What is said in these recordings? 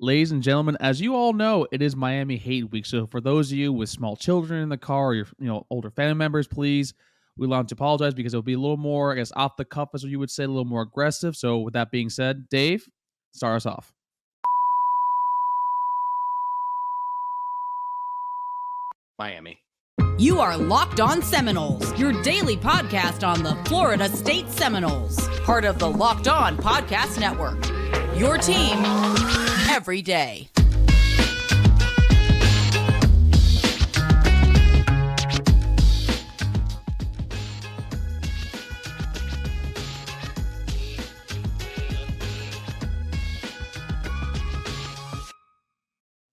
Ladies and gentlemen, as you all know, it is Miami Hate Week. So for those of you with small children in the car or your older family members, please, we want to apologize because it'll be a little more, I guess, off the cuff, as you would say, a little more aggressive. So with that being said, Dave, start us off. Miami. You are Locked On Seminoles, your daily podcast on the Florida State Seminoles, part of the Locked On Podcast Network. Your team every day.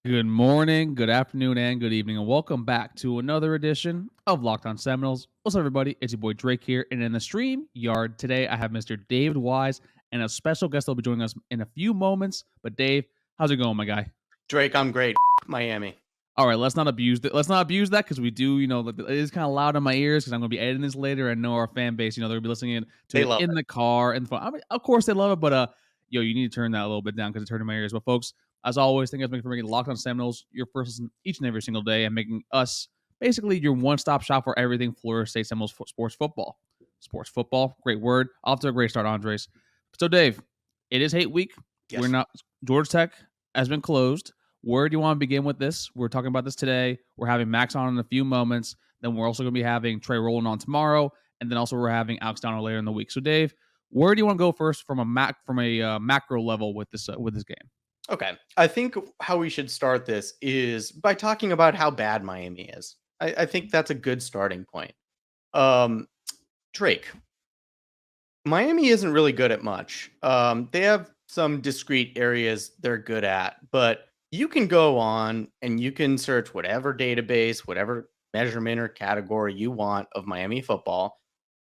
Good morning, good afternoon, and good evening, and welcome back to another edition of Locked On Seminoles. What's up, everybody? It's your boy Drake here, and in the stream yard today, I have Mr. David Wise and a special guest that'll be joining us in a few moments. But Dave, how's it going, my guy? Drake, I'm great. Miami. All right, let's not abuse that. Let's not abuse that because we do, it is kind of loud in my ears because I'm going to be editing this later. I know our fan base, they're going to be listening to it in the car and the phone. I mean, of course they love it, but you need to turn that a little bit down because it's hurting my ears. But folks, as always, thank you guys for making Locked On Seminoles your first listen each and every single day and making us basically your one-stop shop for everything Florida State Seminoles sports football. Sports football, great word. Off to a great start, Andres. So, Dave, it is hate week. Yes. We're not. Georgia Tech has been closed. Where do you want to begin with this? We're talking about this today. We're having Max on in a few moments. Then we're also going to be having Trey Rowland on tomorrow, and then also we're having Alex Donald later in the week. So, Dave, where do you want to go first from a macro level with this game? Okay, I think how we should start this is by talking about how bad Miami is. I think that's a good starting point. Drake, Miami isn't really good at much. They have some discrete areas they're good at, but you can go on and you can search whatever database, whatever measurement or category you want of Miami football,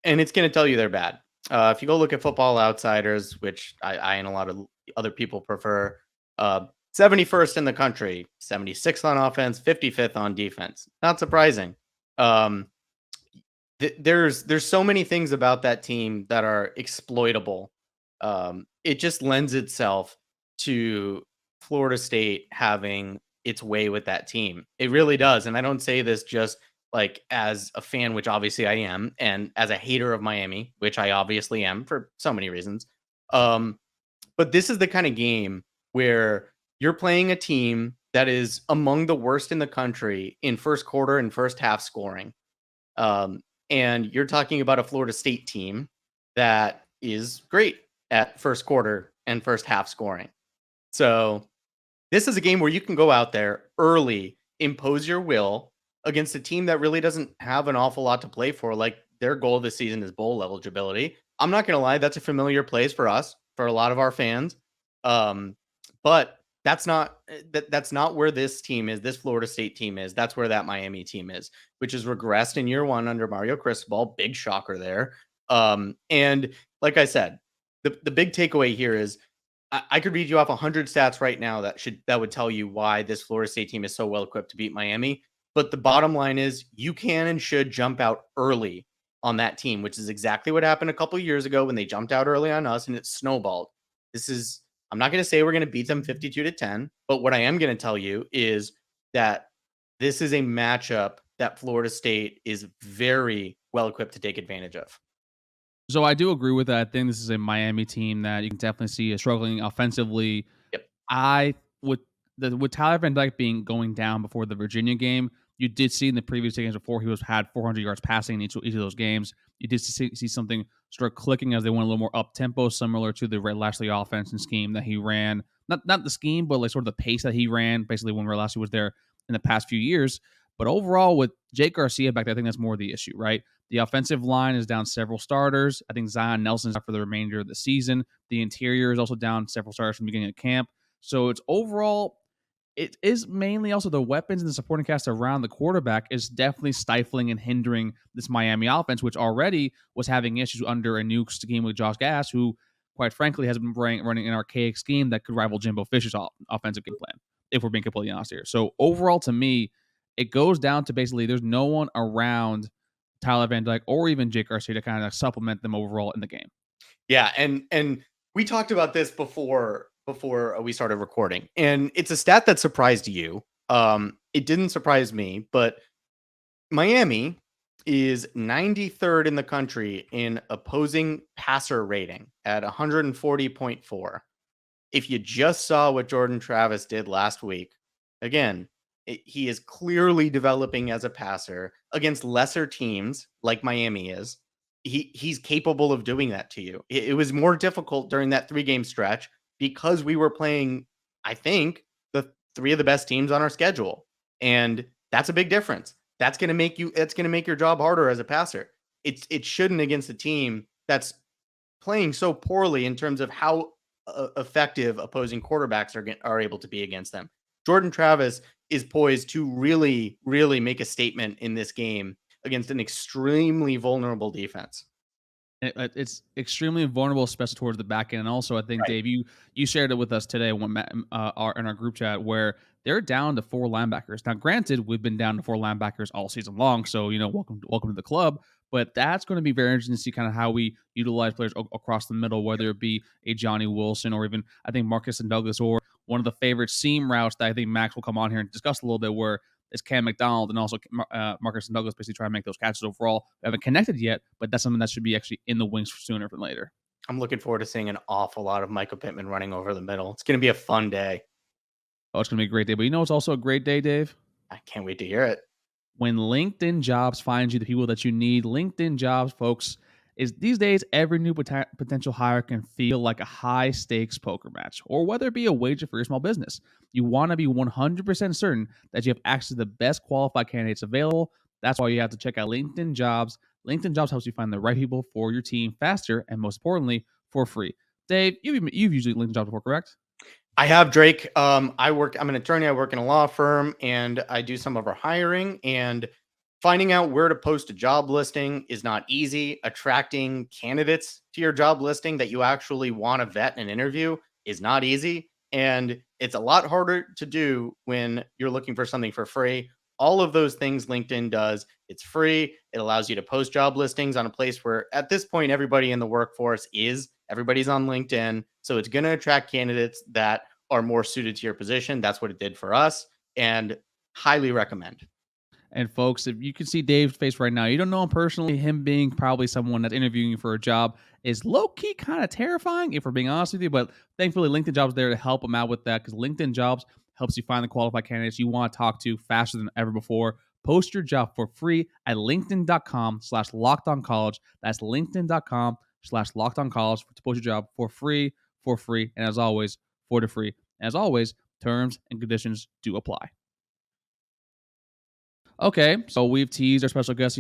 and it's going to tell you they're bad. If you go look at Football Outsiders, which I and a lot of other people prefer, 71st in the country, 76th on offense, 55th on defense. Not surprising. There's so many things about that team that are exploitable. It just lends itself to Florida State having its way with that team. It really does. And I don't say this just like as a fan, which obviously I am, and as a hater of Miami, which I obviously am for so many reasons. But this is the kind of game where you're playing a team that is among the worst in the country in first quarter and first half scoring. And you're talking about a Florida State team that is great at first quarter and first half scoring. So this is a game where you can go out there early, impose your will against a team that really doesn't have an awful lot to play for. Like, their goal this season is bowl eligibility. I'm not going to lie, that's a familiar place for us, for a lot of our fans. But that's not where this team is. This Florida State team is. That's where that Miami team is, which is regressed in year one under Mario Cristobal. Big shocker there. And like I said, the big takeaway here is I could read you off 100 stats right now that would tell you why this Florida State team is so well equipped to beat Miami. But the bottom line is you can and should jump out early on that team, which is exactly what happened a couple of years ago when they jumped out early on us and it snowballed. I'm not going to say we're going to beat them 52-10, but what I am going to tell you is that this is a matchup that Florida State is very well equipped to take advantage of. So I do agree with that. I think this is a Miami team that you can definitely see is struggling offensively. Yep. With Tyler Van Dyke going down before the Virginia game, you did see in the previous games before he had 400 yards passing in each of those games. You did see something start clicking as they went a little more up tempo, similar to the Red Lashley offense and scheme that he ran. Not the scheme, but like sort of the pace that he ran. Basically, when Red Lashley was there in the past few years. But overall, with Jake Garcia back there, I think that's more the issue, right? The offensive line is down several starters. I think Zion Nelson's out for the remainder of the season. The interior is also down several starters from the beginning of camp. So it's overall, it is mainly also the weapons and the supporting cast around the quarterback is definitely stifling and hindering this Miami offense, which already was having issues under a new scheme with Josh Gattis, who, quite frankly, has been running an archaic scheme that could rival Jimbo Fisher's offensive game plan, if we're being completely honest here. So overall, to me, it goes down to basically there's no one around Tyler Van Dyke or even Jake Garcia to kind of supplement them overall in the game. Yeah, and we talked about this before before we started recording, and it's a stat that surprised you. It didn't surprise me, but Miami is 93rd in the country in opposing passer rating at 140.4. If you just saw what Jordan Travis did last week, again, he is clearly developing as a passer against lesser teams like Miami is. He's capable of doing that to you. It was more difficult during that 3-game stretch because we were playing, I think, the 3 of the best teams on our schedule. And that's a big difference. That's going to make your job harder as a passer. It shouldn't against a team that's playing so poorly in terms of how effective opposing quarterbacks are able to be against them. Jordan Travis is poised to really, really make a statement in this game against an extremely vulnerable defense. It's extremely vulnerable, especially towards the back end. And also, I think, Dave, you shared it with us today when in our group chat where they're down to 4 linebackers. Now, granted, we've been down to 4 linebackers all season long, so welcome to the club. But that's going to be very interesting to see kind of how we utilize players across the middle, whether it be a Johnny Wilson or even I think Marcus and Douglas, or one of the favorite seam routes that I think Max will come on here and discuss a little bit, where is Cam McDonald and also Marcus and Douglas basically trying to make those catches overall. We haven't connected yet, but that's something that should be actually in the wings sooner than later. I'm looking forward to seeing an awful lot of Michael Pittman running over the middle. It's going to be a fun day. Oh, it's going to be a great day. But it's also a great day, Dave? I can't wait to hear it. When LinkedIn Jobs finds you the people that you need. LinkedIn Jobs, folks, is these days every new potential hire can feel like a high-stakes poker match, or whether it be a wager for your small business. You want to be 100% certain that you have access to the best qualified candidates available. That's why you have to check out LinkedIn Jobs. LinkedIn Jobs helps you find the right people for your team faster and, most importantly, for free. Dave, you've used LinkedIn Jobs before, correct? I have, Drake. I'm an attorney. I work in a law firm, and I do some of our hiring. And finding out where to post a job listing is not easy. Attracting candidates to your job listing that you actually want to vet and interview is not easy. And it's a lot harder to do when you're looking for something for free. All of those things LinkedIn does. It's free. It allows you to post job listings on a place where at this point, everybody in the workforce everybody's on LinkedIn. So it's going to attract candidates that are more suited to your position. That's what it did for us, and highly recommend. And folks, if you can see Dave's face right now, you don't know him personally. Him being probably someone that's interviewing you for a job is low-key kind of terrifying, if we're being honest with you. But thankfully, LinkedIn Jobs is there to help him out with that, because LinkedIn Jobs helps you find the qualified candidates you want to talk to faster than ever before. Post your job for free at linkedin.com/lockedoncollege. That's linkedin.com/lockedoncollege to post your job for free. And as always, for the free. As always, terms and conditions do apply. Okay, so we've teased our special guest.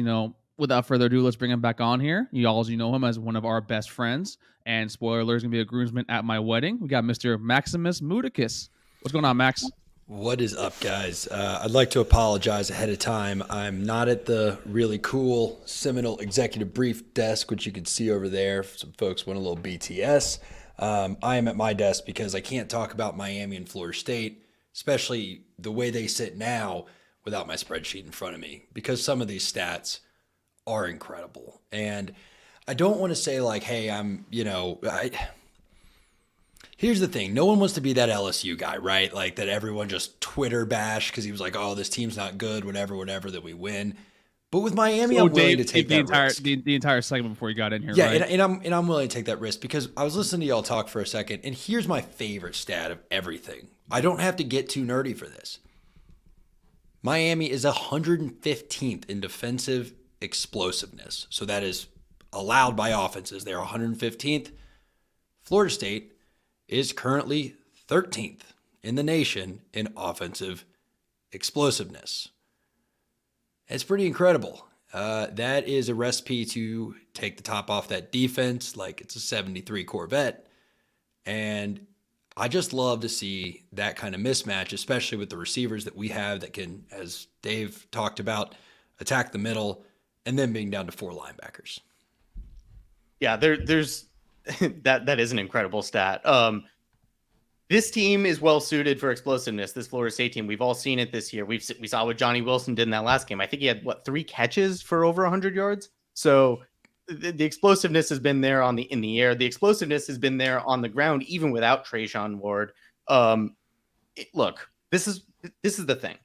Without further ado, let's bring him back on here. You know him as one of our best friends. And spoiler alert, he's going to be a groomsman at my wedding. We got Mr. Maximus Mudicus. What's going on, Max? What is up, guys? I'd like to apologize ahead of time. I'm not at the really cool Seminole executive brief desk, which you can see over there. If some folks want a little BTS. I am at my desk because I can't talk about Miami and Florida State, especially the way they sit now, without my spreadsheet in front of me, because some of these stats are incredible. And I don't want to say like, hey, here's the thing. No one wants to be that LSU guy, right? Like that everyone just Twitter bash because he was like, oh, this team's not good, whatever, that we win. But with Miami, I'm willing to take that risk. The entire segment before you got in here, yeah, right? and I'm willing to take that risk because I was listening to y'all talk for a second, and here's my favorite stat of everything. I don't have to get too nerdy for this. Miami is 115th in defensive explosiveness. So that is allowed by offenses. They're 115th. Florida State is currently 13th in the nation in offensive explosiveness. It's pretty incredible. That is a recipe to take the top off that defense like it's a 73 Corvette. And I just love to see that kind of mismatch, especially with the receivers that we have that can, as Dave talked about, attack the middle and then being down to 4 linebackers. Yeah, there's that is an incredible stat. This team is well suited for explosiveness. This Florida State team, we've all seen it this year. We saw what Johnny Wilson did in that last game. I think he had 3 catches for over 100 yards. So the explosiveness has been there in the air. The explosiveness has been there on the ground, even without Trayshawn Ward. Look, this is the thing.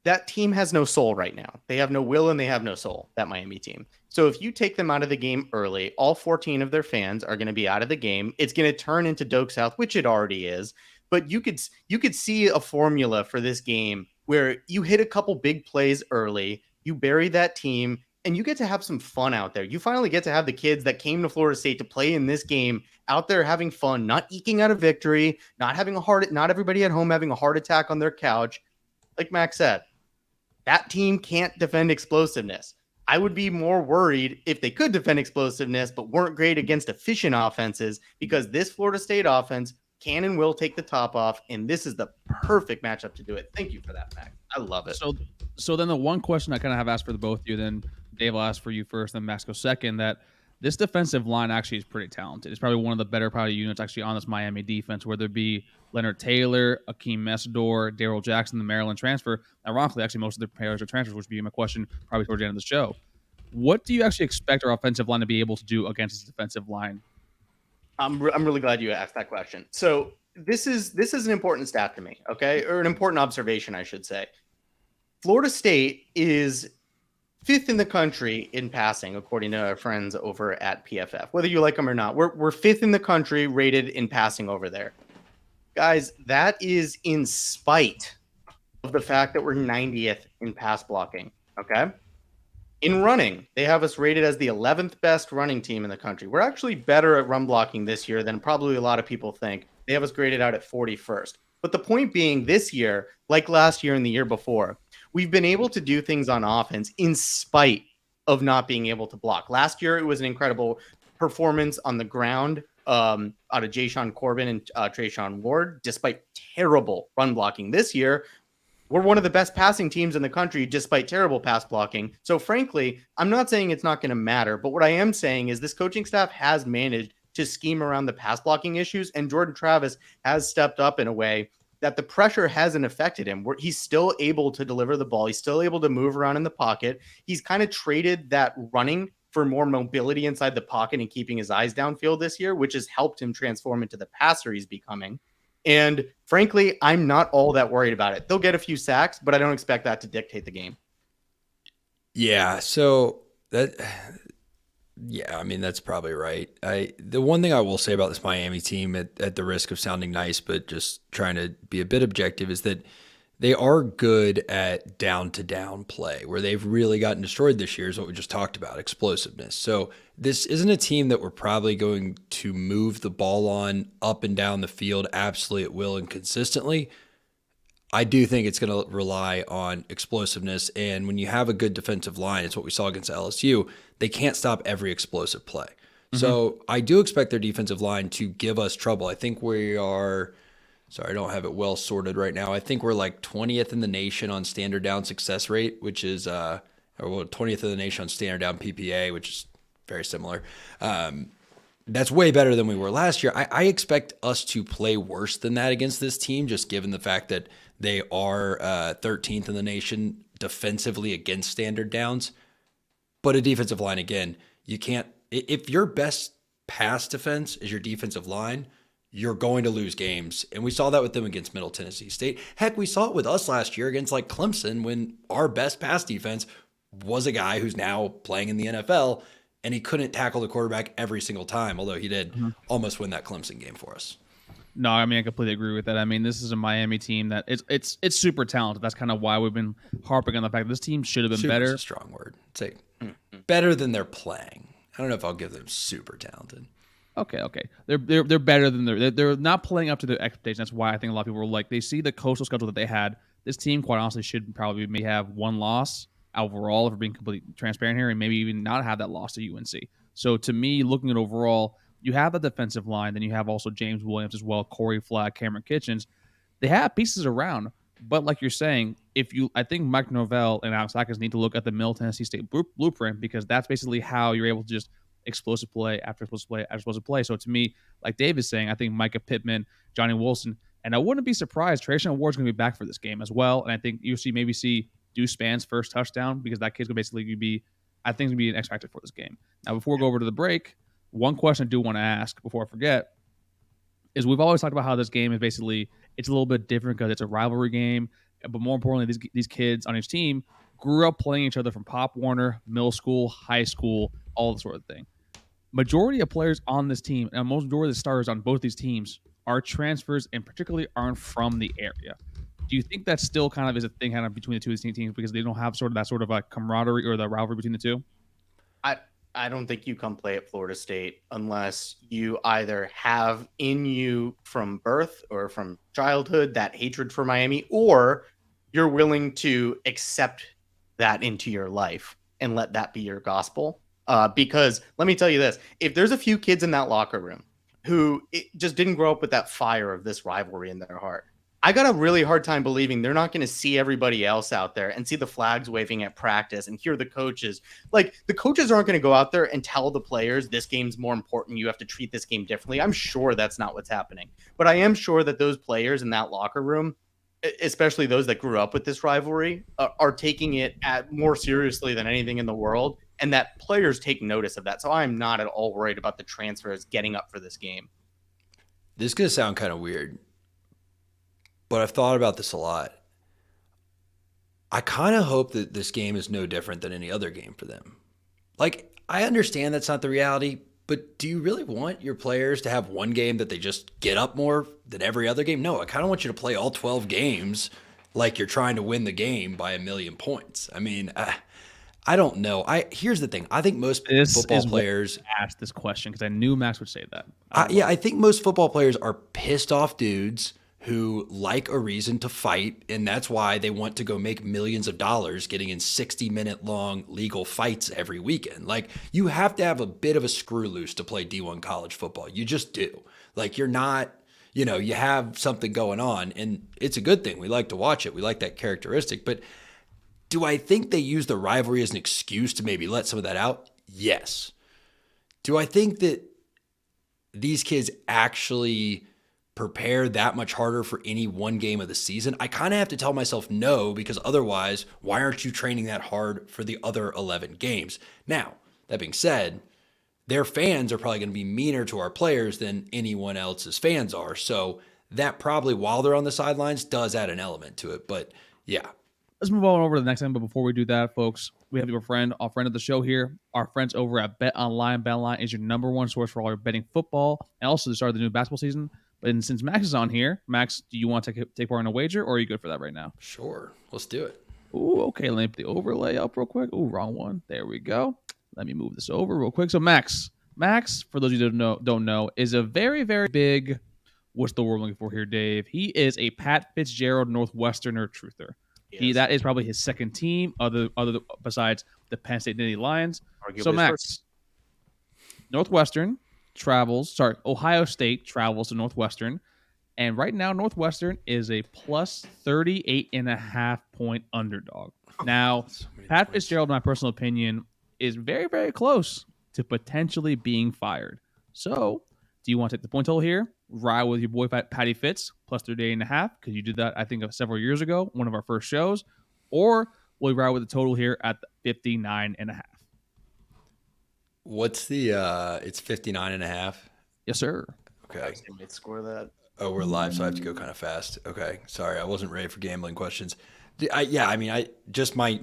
That team has no soul right now. They have no will and they have no soul, that Miami team. So if you take them out of the game early, all 14 of their fans are going to be out of the game. It's going to turn into Doak South, which it already is. But you could see a formula for this game where you hit a couple big plays early, you bury that team, and you get to have some fun out there. You finally get to have the kids that came to Florida State to play in this game out there having fun, not eking out a victory, not everybody at home having a heart attack on their couch. Like Max said, that team can't defend explosiveness. I would be more worried if they could defend explosiveness, but weren't great against efficient offenses, because this Florida State offense can and will take the top off, and this is the perfect matchup to do it. Thank you for that, Max. I love it. So then the one question I kind of have asked for the both of you, then Dave, I'll ask for you first, then Max goes second, that this defensive line actually is pretty talented. It's probably one of the better units actually on this Miami defense, whether it be Leonard Taylor, Akeem Messidor, Daryl Jackson, the Maryland transfer. Ironically, actually, most of the players are transfers, which would be my question probably towards the end of the show. What do you actually expect our offensive line to be able to do against this defensive line? I'm really glad you asked that question. So this is an important stat to me, okay? Or an important observation, I should say. Florida State is 5th in the country in passing, according to our friends over at PFF. Whether you like them or not, we're 5th in the country rated in passing over there. Guys, that is in spite of the fact that we're 90th in pass blocking, okay? In running, they have us rated as the 11th best running team in the country. We're actually better at run blocking this year than probably a lot of people think. They have us graded out at 41st. But the point being, this year, like last year and the year before, we've been able to do things on offense in spite of not being able to block. Last year, it was an incredible performance on the ground out of Jayshon Corbin and Trayshawn Ward, despite terrible run blocking. This year, we're one of the best passing teams in the country, despite terrible pass blocking. So frankly, I'm not saying it's not going to matter, but what I am saying is this coaching staff has managed to scheme around the pass blocking issues, and Jordan Travis has stepped up in a way that the pressure hasn't affected him. He's still able to deliver the ball. He's still able to move around in the pocket. He's kind of traded that running for more mobility inside the pocket and keeping his eyes downfield this year, which has helped him transform into the passer he's becoming. And frankly, I'm not all that worried about it. They'll get a few sacks, but I don't expect that to dictate the game. Yeah, so I mean, that's probably right. The one thing I will say about this Miami team, at the risk of sounding nice, but just trying to be a bit objective, is that they are good at down-to-down play. Where they've really gotten destroyed this year is what we just talked about, explosiveness. So this isn't a team that we're probably going to move the ball on up and down the field absolutely at will and consistently. I do think it's going to rely on explosiveness. And when you have a good defensive line, it's what we saw against LSU, they can't stop every explosive play. Mm-hmm. So I do expect their defensive line to give us trouble. I think we are... Sorry, I don't have it well sorted right now. I think we're like 20th in the nation on standard down success rate, which is 20th in the nation on standard down PPA, which is very similar. That's way better than we were last year. I expect us to play worse than that against this team, just given the fact that they are 13th in the nation defensively against standard downs. But a defensive line, again, you can't – if your best pass defense is your defensive line – you're going to lose games. And we saw that with them against Middle Tennessee State. Heck, we saw it with us last year against like Clemson, when our best pass defense was a guy who's now playing in the NFL, and he couldn't tackle the quarterback every single time, although he did almost win that Clemson game for us. No, I mean, I completely agree with that. I mean, this is a Miami team that it's super talented. That's kind of why we've been harping on the fact that this team should have been better. Super's a strong word. Say better than they're playing. I don't know if I'll give them super talented. Okay. They're better than they're not playing up to their expectations. That's why I think a lot of people were like, they see the coastal schedule that they had. This team, quite honestly, should probably may have one loss overall, if we're being completely transparent here, and maybe even not have that loss to UNC. So to me, looking at overall, you have the defensive line, then you have also James Williams as well, Corey Flagg, Cameron Kitchens. They have pieces around, but like you're saying, I think Mike Norvell and Alex Atkins need to look at the Middle Tennessee State blueprint, because that's basically how you're able to just explosive play after explosive play after explosive play. So to me, like Dave is saying, I think Micah Pittman, Johnny Wilson, and I wouldn't be surprised Trayshawn Ward's going to be back for this game as well. And I think maybe see Deuce Span's first touchdown, because that kid's going to basically be, I think it's going to be an X factor for this game. Now, before we go over to the break, one question I do want to ask before I forget is we've always talked about how this game is basically, it's a little bit different because it's a rivalry game, but more importantly, these kids on each team grew up playing each other from Pop Warner, middle school, high school, all the sort of thing. Majority of players on this team, and most majority of the starters on both these teams are transfers and particularly aren't from the area. Do you think that still kind of is a thing kind of between the two of these teams because they don't have sort of that sort of a camaraderie or the rivalry between the two? I don't think you come play at Florida State unless you either have in you from birth or from childhood that hatred for Miami, or you're willing to accept that into your life and let that be your gospel. Because let me tell you this, if there's a few kids in that locker room who just didn't grow up with that fire of this rivalry in their heart, I got a really hard time believing they're not going to see everybody else out there and see the flags waving at practice and hear the coaches. Like, the coaches aren't going to go out there and tell the players this game's more important. You have to treat this game differently. I'm sure that's not what's happening. But I am sure that those players in that locker room, especially those that grew up with this rivalry, are taking it more seriously than anything in the world. And that players take notice of that. So I'm not at all worried about the transfers getting up for this game. This is going to sound kind of weird, but I've thought about this a lot. I kind of hope that this game is no different than any other game for them. Like, I understand that's not the reality, but do you really want your players to have one game that they just get up more than every other game? No, I kind of want you to play all 12 games like you're trying to win the game by 1,000,000 points. I mean, I don't know. Here's the thing. I think most football players asked this question because I knew Max would say that. I think most football players are pissed off dudes who like a reason to fight, and that's why they want to go make millions of dollars getting in 60-minute long legal fights every weekend. Like, you have to have a bit of a screw loose to play D1 college football. You just do. Like, you're not, you have something going on, and it's a good thing. We like to watch it. We like that characteristic. But do I think they use the rivalry as an excuse to maybe let some of that out? Yes. Do I think that these kids actually prepare that much harder for any one game of the season? I kind of have to tell myself no, because otherwise, why aren't you training that hard for the other 11 games? Now, that being said, their fans are probably going to be meaner to our players than anyone else's fans are. So that probably, while they're on the sidelines, does add an element to it. But yeah. Let's move on over to the next time. But before we do that, folks, we have a friend of the show here, our friends over at BetOnline. BetOnline is your number one source for all your betting football and also the start of the new basketball season. And since Max is on here, Max, do you want to take part in a wager, or are you good for that right now? Sure. Let's do it. Ooh, okay. Let me put the overlay up real quick. Ooh, wrong one. There we go. Let me move this over real quick. So Max, for those of you who don't know, is a very, very big, what's the word I'm looking for here, Dave? He is a Pat Fitzgerald Northwesterner truther. Yes. That is probably his second team, other besides the Penn State Nittany Lions. Arguably so Max, Ohio State travels to Northwestern, and right now Northwestern is a plus 38.5 point underdog. Now, Pat Fitzgerald, in my personal opinion, is very, very close to potentially being fired. So, do you want to take the point total here? Ride with your boy Patty Fitz, plus 38.5, because you did that, I think, several years ago, one of our first shows. Or will you ride with the total here at 59.5? What's the, it's 59.5? Yes, sir. Okay. Score that. Oh, we're live, so I have to go kind of fast. Okay. Sorry, I wasn't ready for gambling questions. My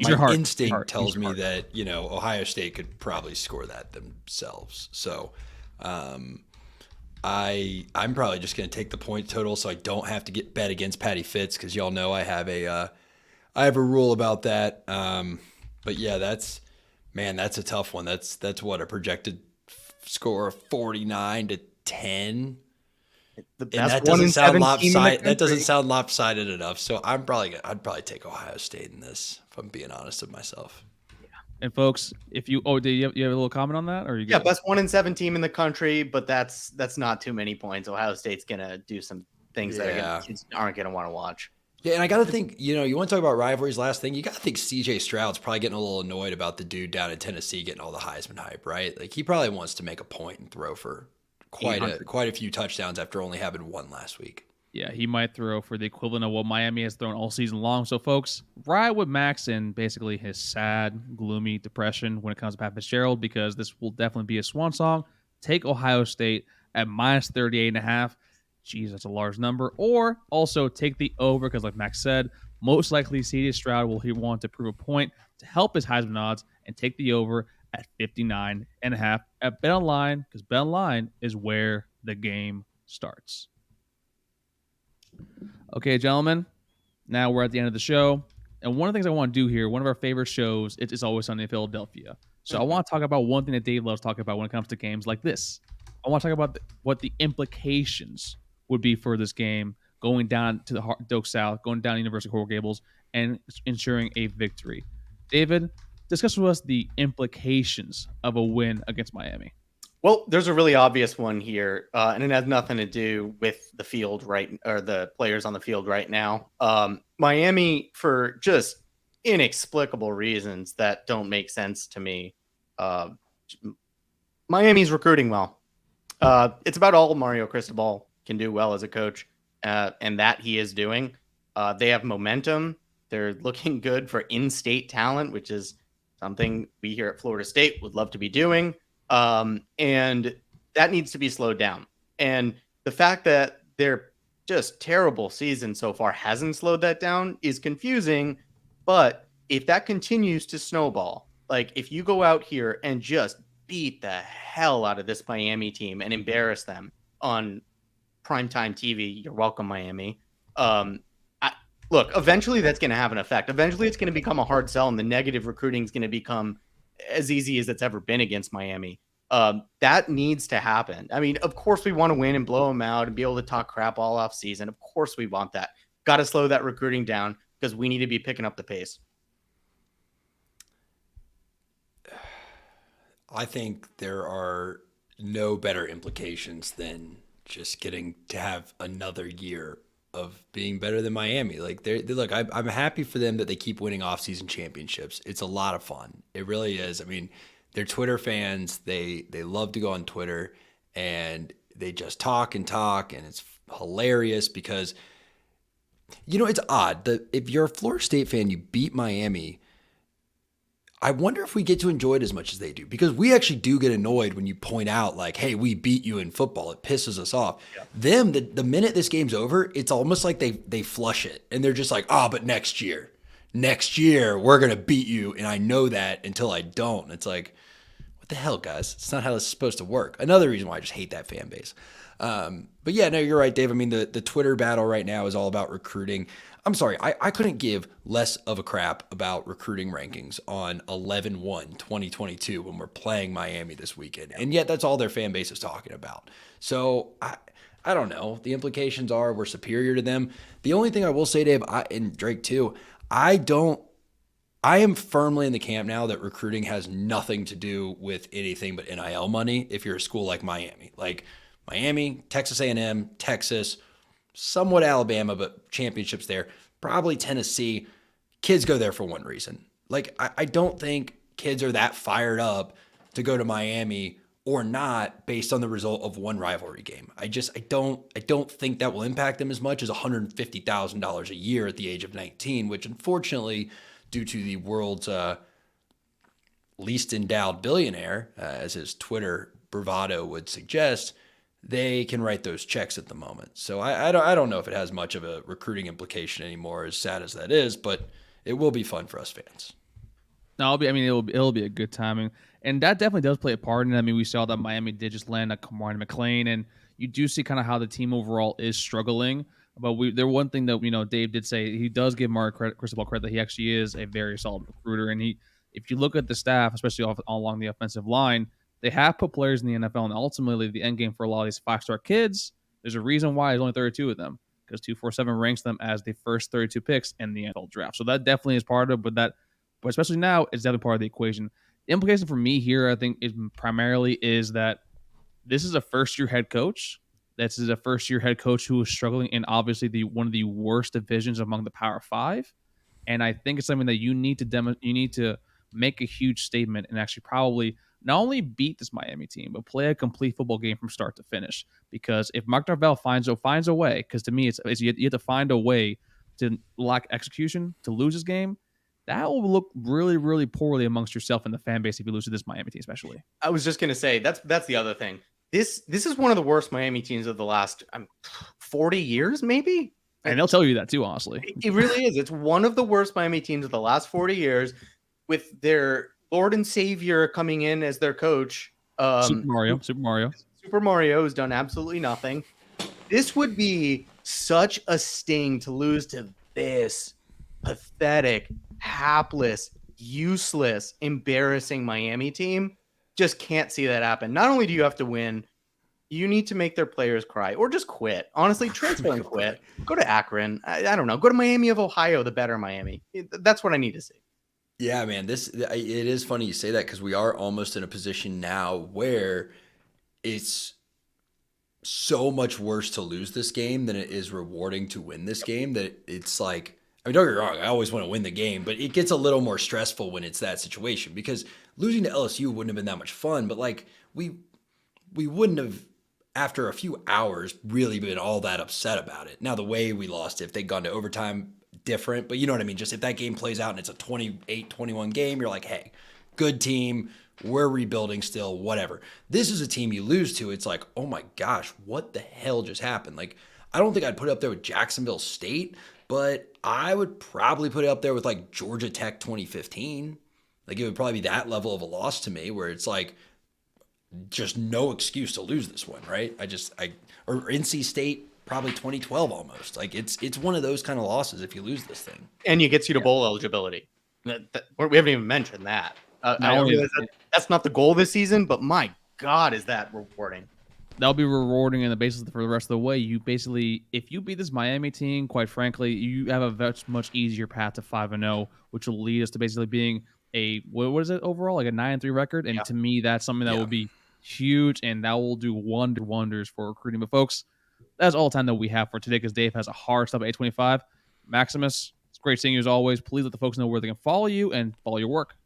instinct tells me that, Ohio State could probably score that themselves. So, I'm probably just going to take the point total so I don't have to bet against Patty Fitz, because y'all know I have a rule about that. But yeah, that's a tough one. That's what, a projected score of 49-10. The best that doesn't sound lopsided. That doesn't sound lopsided enough. So I'd probably take Ohio State in this, if I'm being honest with myself. And folks, if you do you have a little comment on that, or best 1-7 team in the country, but that's not too many points. Ohio State's gonna do some things that kids aren't gonna want to watch. Yeah, and I got to think, you want to talk about rivalries. Last thing, you got to think C.J. Stroud's probably getting a little annoyed about the dude down in Tennessee getting all the Heisman hype, right? Like, he probably wants to make a point and throw for quite a few touchdowns after only having one last week. Yeah, he might throw for the equivalent of what Miami has thrown all season long. So, folks, ride with Max in basically his sad, gloomy depression when it comes to Pat Fitzgerald, because this will definitely be a swan song. Take Ohio State at minus 38.5. Jeez, that's a large number. Or also take the over, because like Max said, most likely C.J. Stroud will want to prove a point to help his Heisman odds, and take the over at 59.5 at BetOnline, because BetOnline is where the game starts. Okay, gentlemen, now we're at the end of the show. And one of the things I want to do here, one of our favorite shows, it's Always Sunny in Philadelphia. So I want to talk about one thing that Dave loves talking about when it comes to games like this. I want to talk about what the implications would be for this game, going down to the Doak South, going down to University of Coral Gables, and ensuring a victory. David, discuss with us the implications of a win against Miami. Well, there's a really obvious one here, and it has nothing to do with the field or the players on the field right now. Miami, for just inexplicable reasons that don't make sense to me, Miami's recruiting well. It's about all Mario Cristobal can do well as a coach, and that he is doing. They have momentum. They're looking good for in-state talent, which is something we here at Florida State would love to be doing. And that needs to be slowed down. And the fact that their just terrible season so far hasn't slowed that down is confusing. But if that continues to snowball, like if you go out here and just beat the hell out of this Miami team and embarrass them on primetime TV, you're welcome, Miami. Look, eventually that's going to have an effect. Eventually it's going to become a hard sell, and the negative recruiting is going to become as easy as it's ever been against Miami. That needs to happen. I mean, of course we want to win and blow them out and be able to talk crap all off season. Of course we want that. Got to slow that recruiting down because we need to be picking up the pace. I think there are no better implications than just getting to have another year of being better than Miami. Like they look, I'm happy for them that they keep winning off-season championships. It's a lot of fun. It really is. I mean, they're Twitter fans. They love to go on Twitter and they just talk, and it's hilarious because, you know, it's odd that if you're a Florida State fan, you beat Miami. I wonder if we get to enjoy it as much as they do, because we actually do get annoyed when you point out like, hey, we beat you in football. It pisses us off. Yeah. Them, the minute this game's over, it's almost like they flush it and they're just like, but next year we're going to beat you. And I know that until I don't. And it's like, what the hell, guys? It's not how this is supposed to work. Another reason why I just hate that fan base. But yeah, no, you're right, Dave. I mean, the Twitter battle right now is all about recruiting. I'm sorry, I couldn't give less of a crap about recruiting rankings on 11/1/2022 when we're playing Miami this weekend. And yet that's all their fan base is talking about. So I don't know. The implications are we're superior to them. The only thing I will say, Dave, and Drake too, I am firmly in the camp now that recruiting has nothing to do with anything but NIL money if you're a school like Miami. Like Miami, Texas A&M, Texas, somewhat Alabama, but championships there, probably Tennessee. Kids go there for one reason. Like, I don't think kids are that fired up to go to Miami or not based on the result of one rivalry game. I don't think that will impact them as much as $150,000 a year at the age of 19, which unfortunately, due to the world's least endowed billionaire, as his Twitter bravado would suggest, they can write those checks at the moment. So I don't know if it has much of a recruiting implication anymore, as sad as that is, but it will be fun for us fans. No, it'll be a good timing. And that definitely does play a part in it. I mean, we saw that Miami did just land a Kamari McLean, and you do see kind of how the team overall is struggling. But one thing that, Dave did say, he does give Cristobal credit that he actually is a very solid recruiter. And if you look at the staff, especially along the offensive line, they have put players in the NFL, and ultimately the end game for a lot of these 5-star kids, there's a reason why there's only 32 of them, because 247 ranks them as the first 32 picks in the NFL draft. So that definitely is part of it, but especially now, it's definitely part of the equation. The implication for me here, I think, is that this is a first-year head coach. This is a first-year head coach who is struggling in obviously one of the worst divisions among the Power Five, and I think it's something that you need to make a huge statement and actually probably not only beat this Miami team, but play a complete football game from start to finish. Because if Mark Norvell finds a way, because to me, it's you have to find a way to lack execution to lose this game. That will look really, really poorly amongst yourself and the fan base if you lose to this Miami team, especially. I was just gonna say that's the other thing. This is one of the worst Miami teams of the last 40 years, maybe. And they'll tell you that too, honestly. It really is. It's one of the worst Miami teams of the last 40 years, with their Lord and Savior coming in as their coach. Super Mario has done absolutely nothing. This would be such a sting to lose to this pathetic, hapless, useless, embarrassing Miami team. Just can't see that happen. Not only do you have to win, you need to make their players cry or just quit. Honestly, transfer and quit. Go to Akron. I don't know. Go to Miami of Ohio, the better Miami. That's what I need to see. Yeah, man. It is funny you say that because we are almost in a position now where it's so much worse to lose this game than it is rewarding to win this game that it's like, I mean, don't get me wrong, I always want to win the game, but it gets a little more stressful when it's that situation because losing to LSU wouldn't have been that much fun, but like we wouldn't have, after a few hours, really been all that upset about it. Now, the way we lost it, if they'd gone to overtime, different, but you know what I mean? Just if that game plays out and it's a 28-21 game, you're like, hey, good team, we're rebuilding still, whatever. This is a team you lose to, it's like, oh my gosh, what the hell just happened? Like, I don't think I'd put it up there with Jacksonville State, but I would probably put it up there with like Georgia Tech 2015. Like, it would probably be that level of a loss to me where it's like, just no excuse to lose this one, right? Or NC State, probably 2012 almost. Like, it's one of those kind of losses if you lose this thing. And it gets you to bowl eligibility. We haven't even mentioned that. I realize that's not the goal this season, but my God, is that rewarding. That'll be rewarding in the basis for the rest of the way. You basically, if you beat this Miami team, quite frankly, you have a much easier path to 5-0, which will lead us to basically being what is it overall? Like a 9-3 record. And to me, that's something that will be huge, and that will do wonders for recruiting. But folks, that's all the time that we have for today because Dave has a hard stop at 8:25. Maximus, it's great seeing you as always. Please let the folks know where they can follow you and follow your work.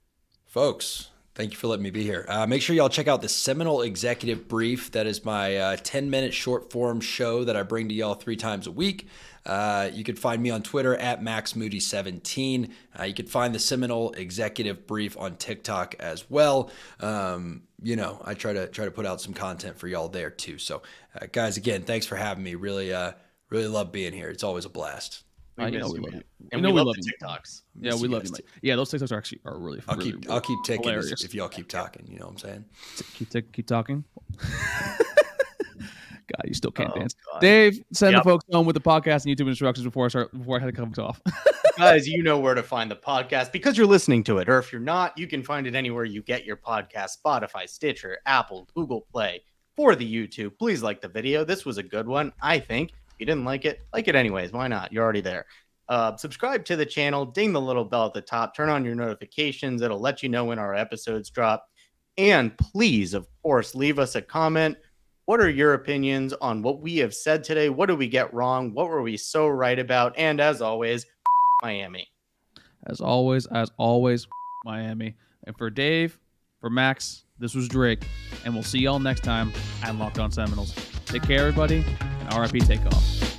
Folks, thank you for letting me be here. Make sure y'all check out the Seminole Executive Brief. That is my 10-minute short form show that I bring to y'all 3 times a week. You can find me on Twitter at MaxMoody17. You can find the Seminole Executive Brief on TikTok as well. I try to put out some content for y'all there too. So, guys, again, thanks for having me. Really love being here. It's always a blast. We love you. And we love the TikToks. Yeah, we love you. Yeah, those TikToks are really I'll keep taking hilarious. if y'all keep talking. You know what I'm saying? Keep talking. God, you still can't dance. God. Dave, send the folks home with the podcast and YouTube instructions before I had to come off. Guys, you know where to find the podcast because you're listening to it. Or if you're not, you can find it anywhere you get your podcast: Spotify, Stitcher, Apple, Google Play. For the YouTube, please like the video. This was a good one, I think. If you didn't like it anyways. Why not? You're already there. Subscribe to the channel. Ding the little bell at the top. Turn on your notifications. It'll let you know when our episodes drop. And please, of course, leave us a comment. What are your opinions on what we have said today? What did we get wrong? What were we so right about? And as always, Miami. As always, Miami. And for Dave, for Max, this was Drake. And we'll see y'all next time at Locked On Seminoles. Take care, everybody, and RIP Takeoff.